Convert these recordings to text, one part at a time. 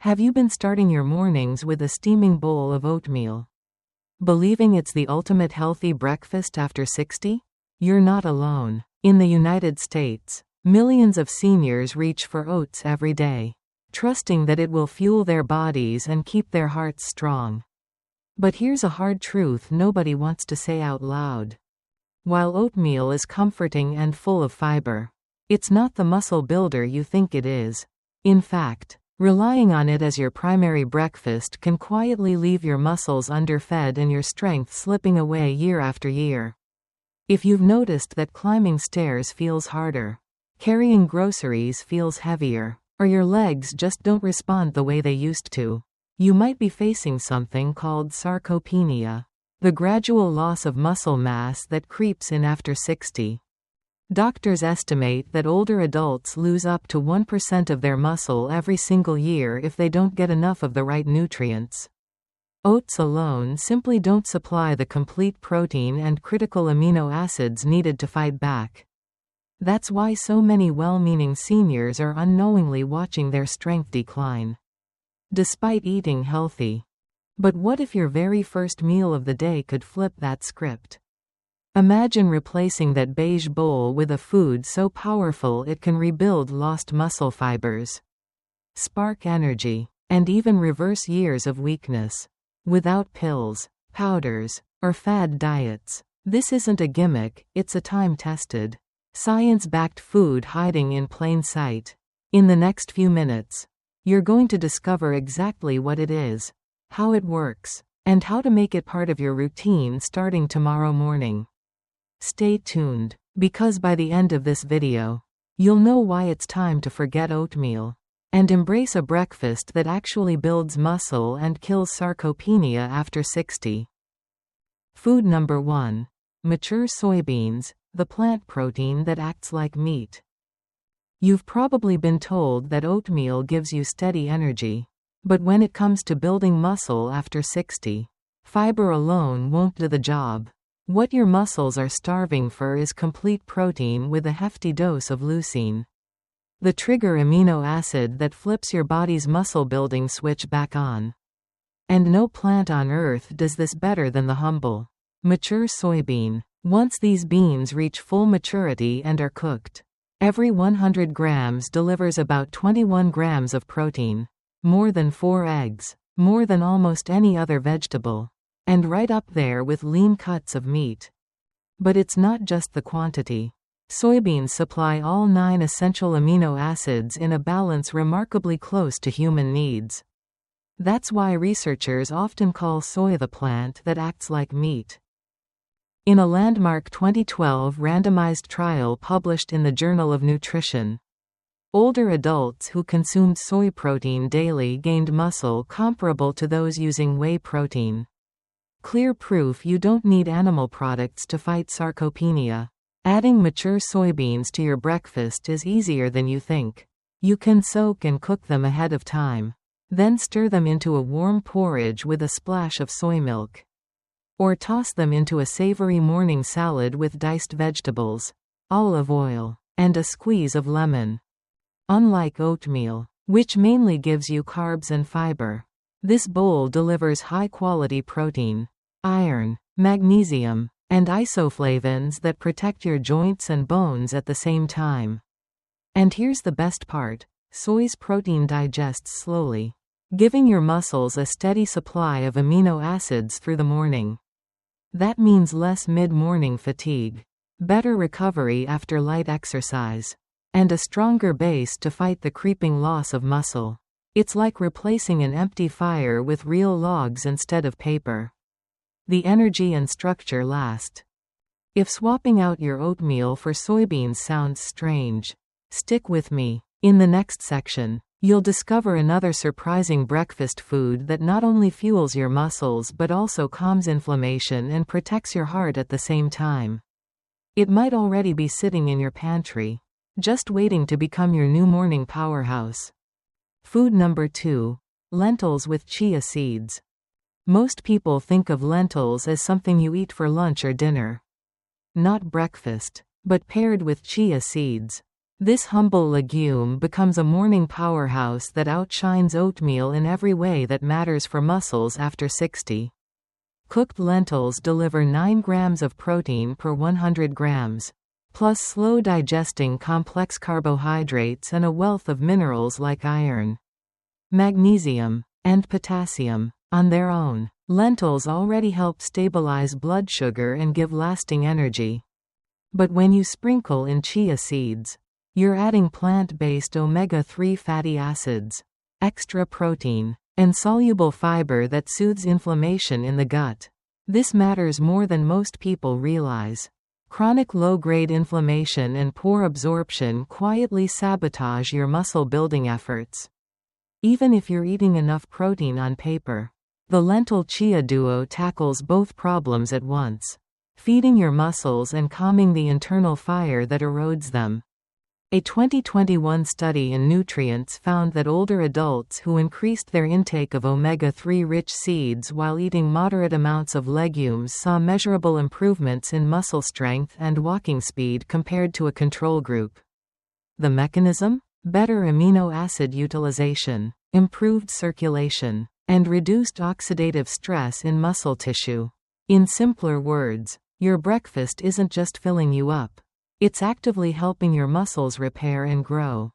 Have you been starting your mornings with a steaming bowl of oatmeal, believing it's the ultimate healthy breakfast after 60? You're not alone. In the United States, millions of seniors reach for oats every day, trusting that it will fuel their bodies and keep their hearts strong. But here's a hard truth nobody wants to say out loud. While oatmeal is comforting and full of fiber, it's not the muscle builder you think it is. In fact, relying on it as your primary breakfast can quietly leave your muscles underfed and your strength slipping away year after year. If you've noticed that climbing stairs feels harder, carrying groceries feels heavier, or your legs just don't respond the way they used to, you might be facing something called sarcopenia, the gradual loss of muscle mass that creeps in after 60. Doctors estimate that older adults lose up to 1% of their muscle every single year if they don't get enough of the right nutrients. Oats alone simply don't supply the complete protein and critical amino acids needed to fight back. That's why so many well-meaning seniors are unknowingly watching their strength decline, despite eating healthy. But what if your very first meal of the day could flip that script? Imagine replacing that beige bowl with a food so powerful it can rebuild lost muscle fibers, spark energy, and even reverse years of weakness. Without pills, powders, or fad diets. This isn't a gimmick, it's a time-tested, science-backed food hiding in plain sight. In the next few minutes, you're going to discover exactly what it is, how it works, and how to make it part of your routine starting tomorrow morning. Stay tuned, because by the end of this video, you'll know why it's time to forget oatmeal and embrace a breakfast that actually builds muscle and kills sarcopenia after 60. Food number 1. Mature soybeans, the plant protein that acts like meat. You've probably been told that oatmeal gives you steady energy, but when it comes to building muscle after 60, fiber alone won't do the job. What your muscles are starving for is complete protein with a hefty dose of leucine, the trigger amino acid that flips your body's muscle-building switch back on. And no plant on earth does this better than the humble, mature soybean. Once these beans reach full maturity and are cooked, every 100 grams delivers about 21 grams of protein, more than 4 eggs, more than almost any other vegetable, and right up there with lean cuts of meat. But it's not just the quantity. Soybeans supply all 9 essential amino acids in a balance remarkably close to human needs. That's why researchers often call soy the plant that acts like meat. In a landmark 2012 randomized trial published in the Journal of Nutrition, older adults who consumed soy protein daily gained muscle comparable to those using whey protein. Clear proof you don't need animal products to fight sarcopenia. Adding mature soybeans to your breakfast is easier than you think. You can soak and cook them ahead of time, then stir them into a warm porridge with a splash of soy milk. Or toss them into a savory morning salad with diced vegetables, olive oil, and a squeeze of lemon. Unlike oatmeal, which mainly gives you carbs and fiber, this bowl delivers high-quality protein, iron, magnesium, and isoflavones that protect your joints and bones at the same time. And here's the best part, soy's protein digests slowly, giving your muscles a steady supply of amino acids through the morning. That means less mid-morning fatigue, better recovery after light exercise, and a stronger base to fight the creeping loss of muscle. It's like replacing an empty fire with real logs instead of paper. The energy and structure last. If swapping out your oatmeal for soybeans sounds strange, stick with me. In the next section, you'll discover another surprising breakfast food that not only fuels your muscles but also calms inflammation and protects your heart at the same time. It might already be sitting in your pantry, just waiting to become your new morning powerhouse. Food number 2. Lentils with chia seeds. Most people think of lentils as something you eat for lunch or dinner. Not breakfast, but paired with chia seeds. This humble legume becomes a morning powerhouse that outshines oatmeal in every way that matters for muscles after 60. Cooked lentils deliver 9 grams of protein per 100 grams, plus slow-digesting complex carbohydrates and a wealth of minerals like iron, magnesium, and potassium. On their own, lentils already help stabilize blood sugar and give lasting energy. But when you sprinkle in chia seeds, you're adding plant-based omega-3 fatty acids, extra protein, and soluble fiber that soothes inflammation in the gut. This matters more than most people realize. Chronic low-grade inflammation and poor absorption quietly sabotage your muscle-building efforts. Even if you're eating enough protein on paper, the lentil-chia duo tackles both problems at once, feeding your muscles and calming the internal fire that erodes them. A 2021 study in Nutrients found that older adults who increased their intake of omega-3 rich seeds while eating moderate amounts of legumes saw measurable improvements in muscle strength and walking speed compared to a control group. The mechanism? Better amino acid utilization, improved circulation, and reduced oxidative stress in muscle tissue. In simpler words, your breakfast isn't just filling you up. It's actively helping your muscles repair and grow.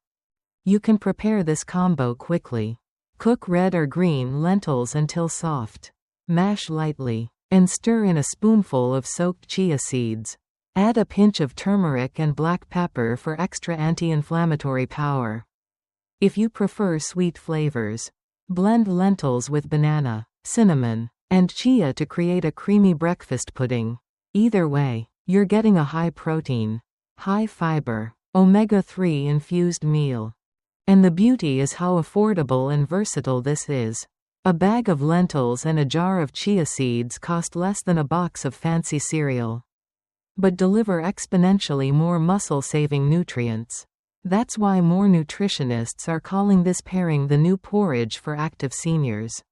You can prepare this combo quickly. Cook red or green lentils until soft. Mash lightly, and stir in a spoonful of soaked chia seeds. Add a pinch of turmeric and black pepper for extra anti-inflammatory power. If you prefer sweet flavors, blend lentils with banana, cinnamon, and chia to create a creamy breakfast pudding. Either way, you're getting a high-protein, high-fiber, omega-3 infused meal. And the beauty is how affordable and versatile this is. A bag of lentils and a jar of chia seeds cost less than a box of fancy cereal, but deliver exponentially more muscle-saving nutrients. That's why more nutritionists are calling this pairing the new porridge for active seniors.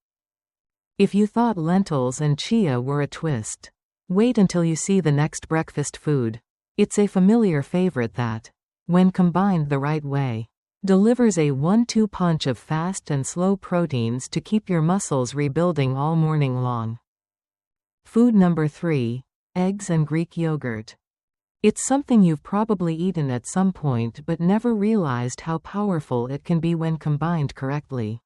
If you thought lentils and chia were a twist, wait until you see the next breakfast food. It's a familiar favorite that, when combined the right way, delivers a 1-2 punch of fast and slow proteins to keep your muscles rebuilding all morning long. Food number 3, eggs and Greek yogurt. It's something you've probably eaten at some point but never realized how powerful it can be when combined correctly.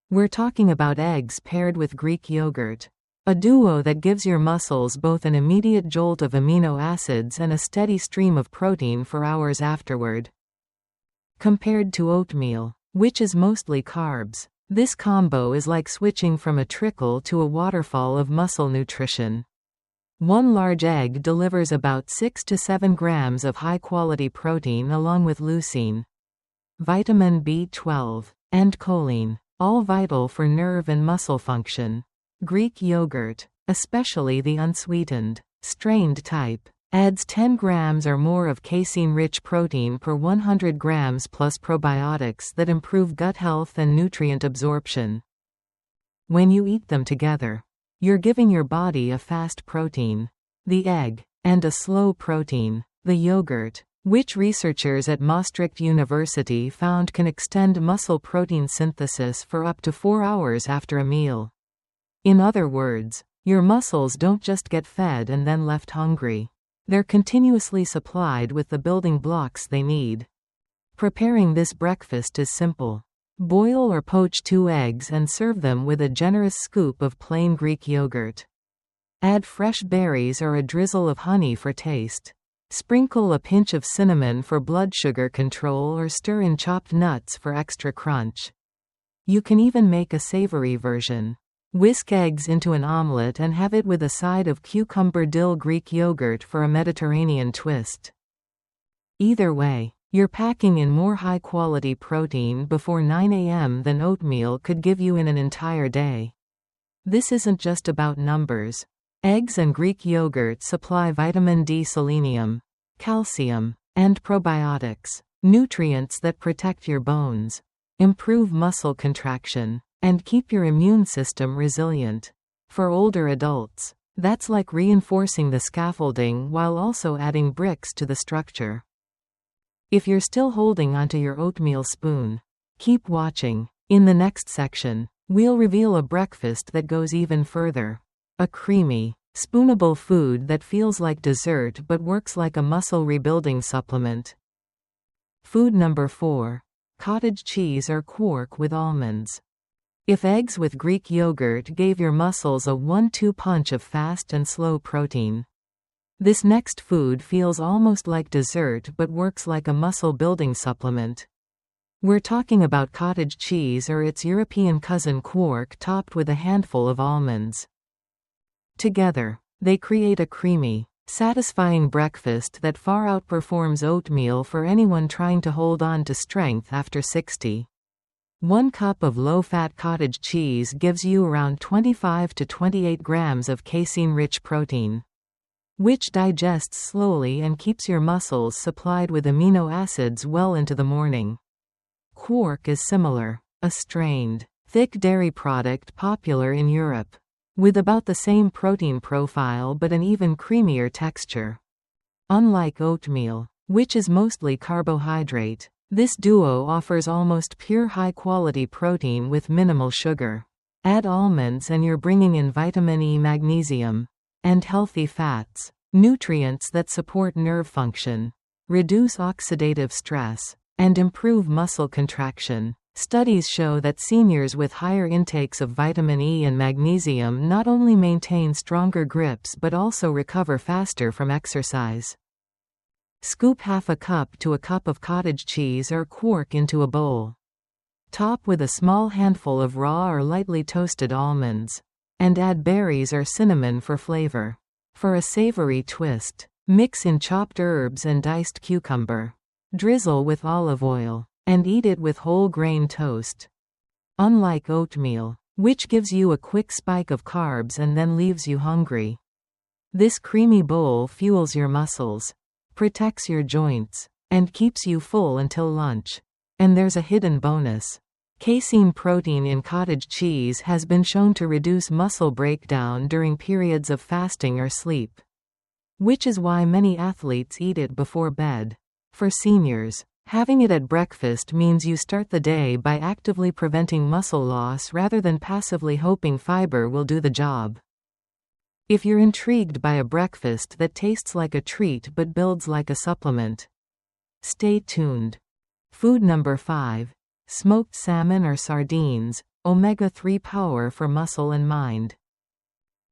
We're talking about eggs paired with Greek yogurt, a duo that gives your muscles both an immediate jolt of amino acids and a steady stream of protein for hours afterward. Compared to oatmeal, which is mostly carbs, this combo is like switching from a trickle to a waterfall of muscle nutrition. One large egg delivers about 6 to 7 grams of high-quality protein along with leucine, vitamin B12, and choline, all vital for nerve and muscle function. Greek yogurt, especially the unsweetened, strained type, adds 10 grams or more of casein-rich protein per 100 grams plus probiotics that improve gut health and nutrient absorption. When you eat them together, you're giving your body a fast protein, the egg, and a slow protein, the yogurt, which researchers at Maastricht University found can extend muscle protein synthesis for up to 4 hours after a meal. In other words, your muscles don't just get fed and then left hungry. They're continuously supplied with the building blocks they need. Preparing this breakfast is simple. Boil or poach 2 eggs and serve them with a generous scoop of plain Greek yogurt. Add fresh berries or a drizzle of honey for taste. Sprinkle a pinch of cinnamon for blood sugar control or stir in chopped nuts for extra crunch. You can even make a savory version. Whisk eggs into an omelette and have it with a side of cucumber dill Greek yogurt for a Mediterranean twist. Either way, you're packing in more high-quality protein before 9 a.m. than oatmeal could give you in an entire day. This isn't just about numbers. Eggs and Greek yogurt supply vitamin D, selenium, calcium, and probiotics, nutrients that protect your bones, improve muscle contraction, and keep your immune system resilient. For older adults, that's like reinforcing the scaffolding while also adding bricks to the structure. If you're still holding onto your oatmeal spoon, keep watching. In the next section, we'll reveal a breakfast that goes even further. A creamy, spoonable food that feels like dessert but works like a muscle rebuilding supplement. Food number 4. Cottage cheese or quark with almonds. If eggs with Greek yogurt gave your muscles a 1-2 punch of fast and slow protein, this next food feels almost like dessert but works like a muscle building supplement. We're talking about cottage cheese or its European cousin quark topped with a handful of almonds. Together, they create a creamy, satisfying breakfast that far outperforms oatmeal for anyone trying to hold on to strength after 60. 1 cup of low-fat cottage cheese gives you around 25 to 28 grams of casein-rich protein, which digests slowly and keeps your muscles supplied with amino acids well into the morning. Quark is similar, a strained, thick dairy product popular in Europe, with about the same protein profile but an even creamier texture. Unlike oatmeal, which is mostly carbohydrate, this duo offers almost pure high-quality protein with minimal sugar. Add almonds and you're bringing in vitamin E, magnesium, and healthy fats, nutrients that support nerve function, reduce oxidative stress, and improve muscle contraction. Studies show that seniors with higher intakes of vitamin E and magnesium not only maintain stronger grips but also recover faster from exercise. Scoop half a cup to a cup of cottage cheese or quark into a bowl. Top with a small handful of raw or lightly toasted almonds, and add berries or cinnamon for flavor. For a savory twist, mix in chopped herbs and diced cucumber. Drizzle with olive oil, and eat it with whole grain toast. Unlike oatmeal, which gives you a quick spike of carbs and then leaves you hungry, this creamy bowl fuels your muscles, protects your joints, and keeps you full until lunch. And there's a hidden bonus. Casein protein in cottage cheese has been shown to reduce muscle breakdown during periods of fasting or sleep, which is why many athletes eat it before bed. For seniors, having it at breakfast means you start the day by actively preventing muscle loss rather than passively hoping fiber will do the job. If you're intrigued by a breakfast that tastes like a treat but builds like a supplement, stay tuned. Food number 5. Smoked salmon or sardines, omega-3 power for muscle and mind.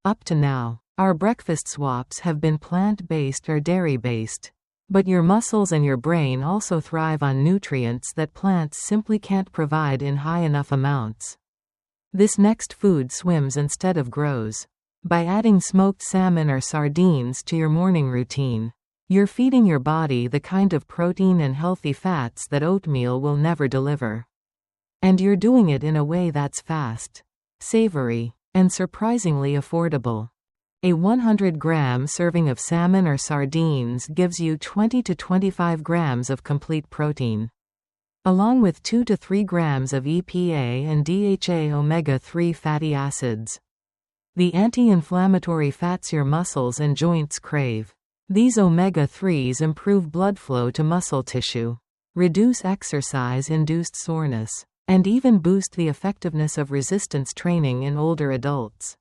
Up to now, our breakfast swaps have been plant-based or dairy-based. But your muscles and your brain also thrive on nutrients that plants simply can't provide in high enough amounts. This next food swims instead of grows. By adding smoked salmon or sardines to your morning routine, you're feeding your body the kind of protein and healthy fats that oatmeal will never deliver. And you're doing it in a way that's fast, savory, and surprisingly affordable. A 100-gram serving of salmon or sardines gives you 20 to 25 grams of complete protein, along with 2 to 3 grams of EPA and DHA omega-3 fatty acids, the anti-inflammatory fats your muscles and joints crave. These omega-3s improve blood flow to muscle tissue, reduce exercise-induced soreness, and even boost the effectiveness of resistance training in older adults.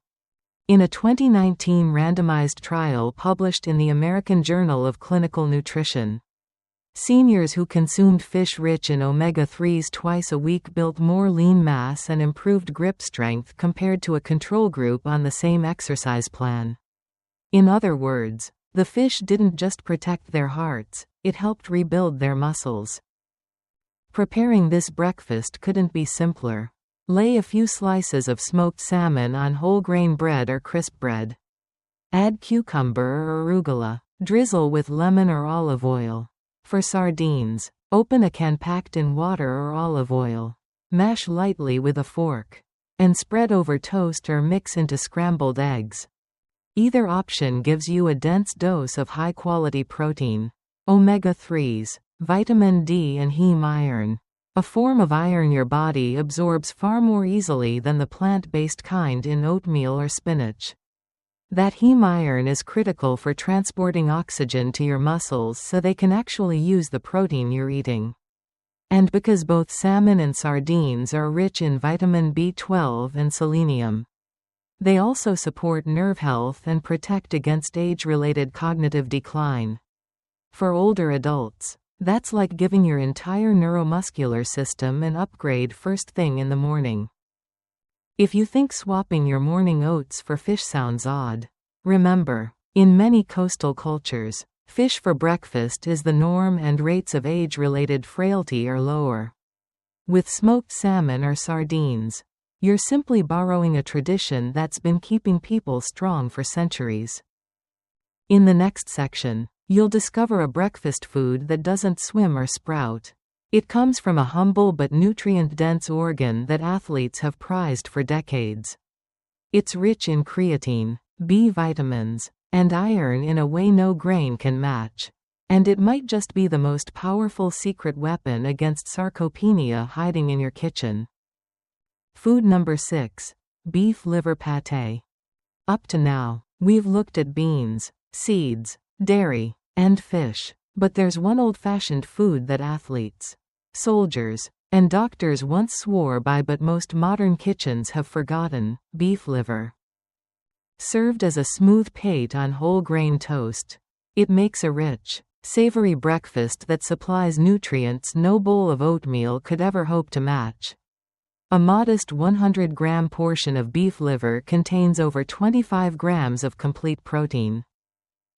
In a 2019 randomized trial published in the American Journal of Clinical Nutrition, seniors who consumed fish rich in omega-3s twice a week built more lean mass and improved grip strength compared to a control group on the same exercise plan. In other words, the fish didn't just protect their hearts, it helped rebuild their muscles. Preparing this breakfast couldn't be simpler. Lay a few slices of smoked salmon on whole grain bread or crisp bread. Add cucumber or arugula. Drizzle with lemon or olive oil. For sardines, open a can packed in water or olive oil. Mash lightly with a fork, and spread over toast or mix into scrambled eggs. Either option gives you a dense dose of high-quality protein, omega-3s, vitamin D and heme iron, a form of iron your body absorbs far more easily than the plant-based kind in oatmeal or spinach. That heme iron is critical for transporting oxygen to your muscles so they can actually use the protein you're eating. And because both salmon and sardines are rich in vitamin B12 and selenium. They also support nerve health and protect against age-related cognitive decline. For older adults, that's like giving your entire neuromuscular system an upgrade first thing in the morning. If you think swapping your morning oats for fish sounds odd, remember, in many coastal cultures, fish for breakfast is the norm and rates of age-related frailty are lower. With smoked salmon or sardines, you're simply borrowing a tradition that's been keeping people strong for centuries. In the next section, you'll discover a breakfast food that doesn't swim or sprout. It comes from a humble but nutrient-dense organ that athletes have prized for decades. It's rich in creatine, B vitamins, and iron in a way no grain can match. And it might just be the most powerful secret weapon against sarcopenia hiding in your kitchen. Food number 6. Beef liver pâté. Up to now, we've looked at beans, seeds, dairy, and fish. But there's one old-fashioned food that athletes, soldiers, and doctors once swore by but most modern kitchens have forgotten: beef liver. Served as a smooth pate on whole grain toast, it makes a rich, savory breakfast that supplies nutrients no bowl of oatmeal could ever hope to match. A modest 100-gram portion of beef liver contains over 25 grams of complete protein,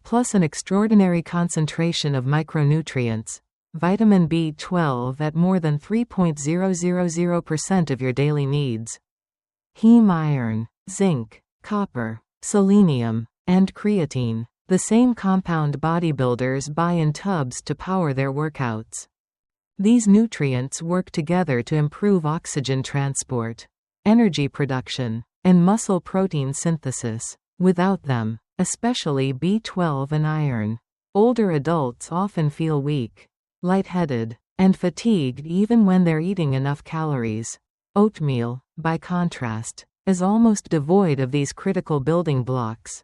plus an extraordinary concentration of micronutrients, vitamin B12 at more than 3.000% of your daily needs, heme iron, zinc, copper, selenium, and creatine, the same compound bodybuilders buy in tubs to power their workouts. These nutrients work together to improve oxygen transport, energy production, and muscle protein synthesis. Without them, especially B12 and iron, older adults often feel weak, lightheaded, and fatigued even when they're eating enough calories. Oatmeal, by contrast, is almost devoid of these critical building blocks.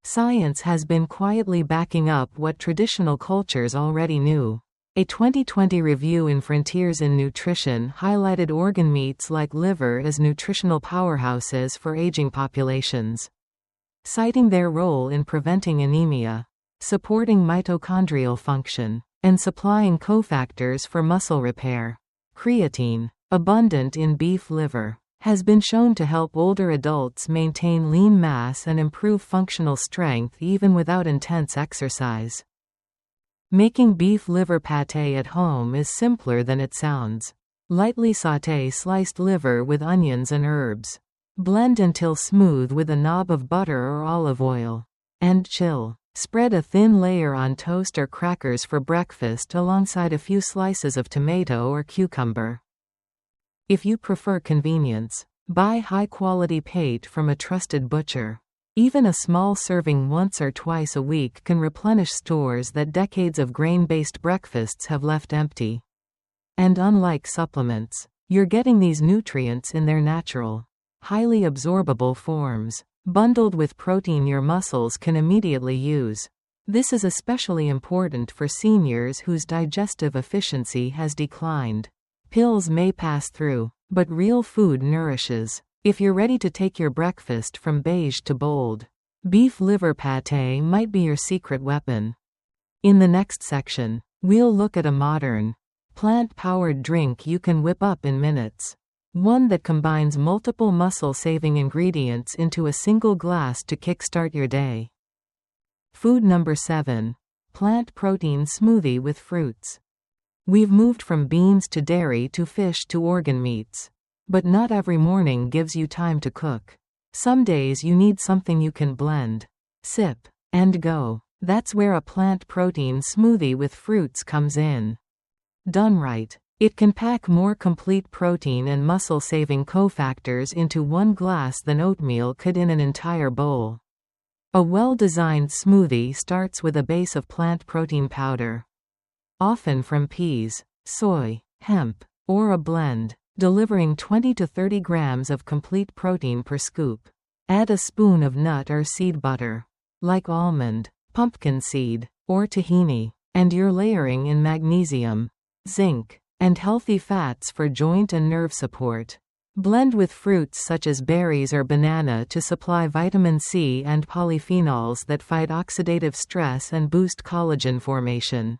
Science has been quietly backing up what traditional cultures already knew. A 2020 review in Frontiers in Nutrition highlighted organ meats like liver as nutritional powerhouses for aging populations, citing their role in preventing anemia, supporting mitochondrial function, and supplying cofactors for muscle repair. Creatine, abundant in beef liver, has been shown to help older adults maintain lean mass and improve functional strength even without intense exercise. Making beef liver pâté at home is simpler than it sounds. Lightly sauté sliced liver with onions and herbs. Blend until smooth with a knob of butter or olive oil. And chill. Spread a thin layer on toast or crackers for breakfast alongside a few slices of tomato or cucumber. If you prefer convenience, buy high-quality pate from a trusted butcher. Even a small serving once or twice a week can replenish stores that decades of grain-based breakfasts have left empty. And unlike supplements, you're getting these nutrients in their natural, highly absorbable forms, bundled with protein your muscles can immediately use. This is especially important for seniors whose digestive efficiency has declined. Pills may pass through, but real food nourishes. If you're ready to take your breakfast from beige to bold, beef liver pâté might be your secret weapon. In the next section, we'll look at a modern, plant-powered drink you can whip up in minutes. One that combines multiple muscle-saving ingredients into a single glass to kickstart your day. Food number 7. Plant protein smoothie with fruits. We've moved from beans to dairy to fish to organ meats. But not every morning gives you time to cook. Some days you need something you can blend, sip, and go. That's where a plant protein smoothie with fruits comes in. Done right, it can pack more complete protein and muscle-saving cofactors into one glass than oatmeal could in an entire bowl. A well-designed smoothie starts with a base of plant protein powder, often from peas, soy, hemp, or a blend, delivering 20 to 30 grams of complete protein per scoop. Add a spoon of nut or seed butter, like almond, pumpkin seed, or tahini, and you're layering in magnesium, zinc, and healthy fats for joint and nerve support. Blend with fruits such as berries or banana to supply vitamin C and polyphenols that fight oxidative stress and boost collagen formation.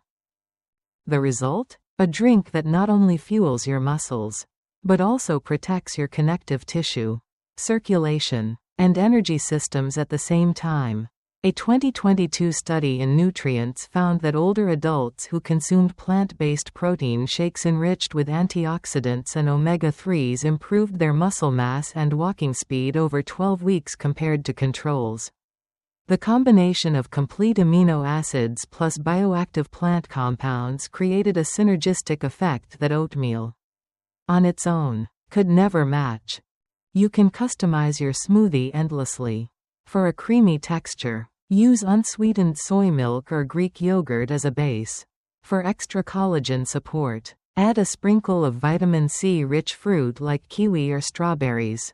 The result? A drink that not only fuels your muscles, but also protects your connective tissue, circulation, and energy systems at the same time. A 2022 study in Nutrients found that older adults who consumed plant-based protein shakes enriched with antioxidants and omega-3s improved their muscle mass and walking speed over 12 weeks compared to controls. The combination of complete amino acids plus bioactive plant compounds created a synergistic effect that oatmeal, on its own, could never match. You can customize your smoothie endlessly. For a creamy texture, use unsweetened soy milk or Greek yogurt as a base. For extra collagen support, add a sprinkle of vitamin C-rich fruit like kiwi or strawberries.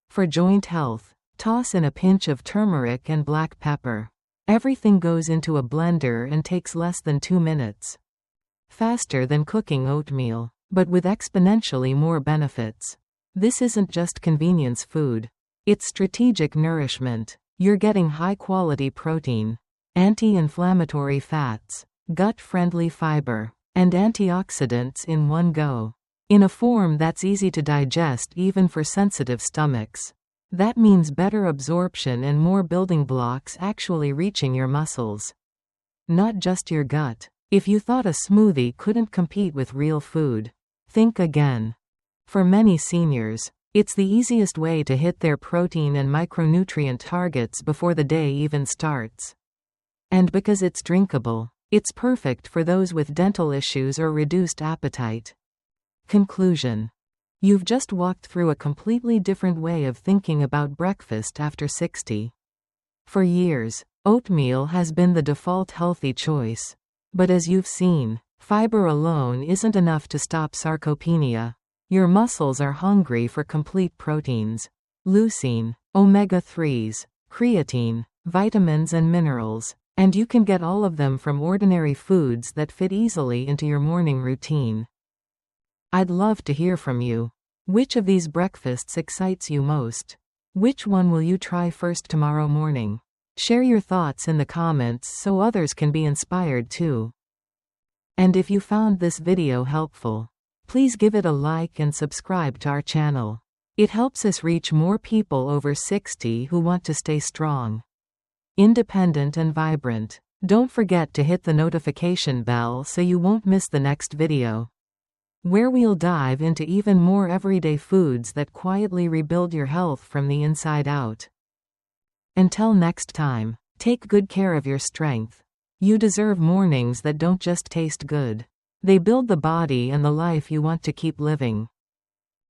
For joint health, toss in a pinch of turmeric and black pepper. Everything goes into a blender and takes less than 2 minutes. Faster than cooking oatmeal, but with exponentially more benefits. This isn't just convenience food. It's strategic nourishment. You're getting high-quality protein, anti-inflammatory fats, gut-friendly fiber, and antioxidants in one go. In a form that's easy to digest even for sensitive stomachs. That means better absorption and more building blocks actually reaching your muscles. Not just your gut. If you thought a smoothie couldn't compete with real food, think again. For many seniors, it's the easiest way to hit their protein and micronutrient targets before the day even starts. And because it's drinkable, it's perfect for those with dental issues or reduced appetite. Conclusion. You've just walked through a completely different way of thinking about breakfast after 60. For years, oatmeal has been the default healthy choice. But as you've seen, fiber alone isn't enough to stop sarcopenia. Your muscles are hungry for complete proteins, leucine, omega-3s, creatine, vitamins and minerals, and you can get all of them from ordinary foods that fit easily into your morning routine. I'd love to hear from you. Which of these breakfasts excites you most? Which one will you try first tomorrow morning? Share your thoughts in the comments so others can be inspired too. And if you found this video helpful, please give it a like and subscribe to our channel. It helps us reach more people over 60 who want to stay strong, independent and vibrant. Don't forget to hit the notification bell so you won't miss the next video, where we'll dive into even more everyday foods that quietly rebuild your health from the inside out. Until next time, take good care of your strength. You deserve mornings that don't just taste good. They build the body and the life you want to keep living.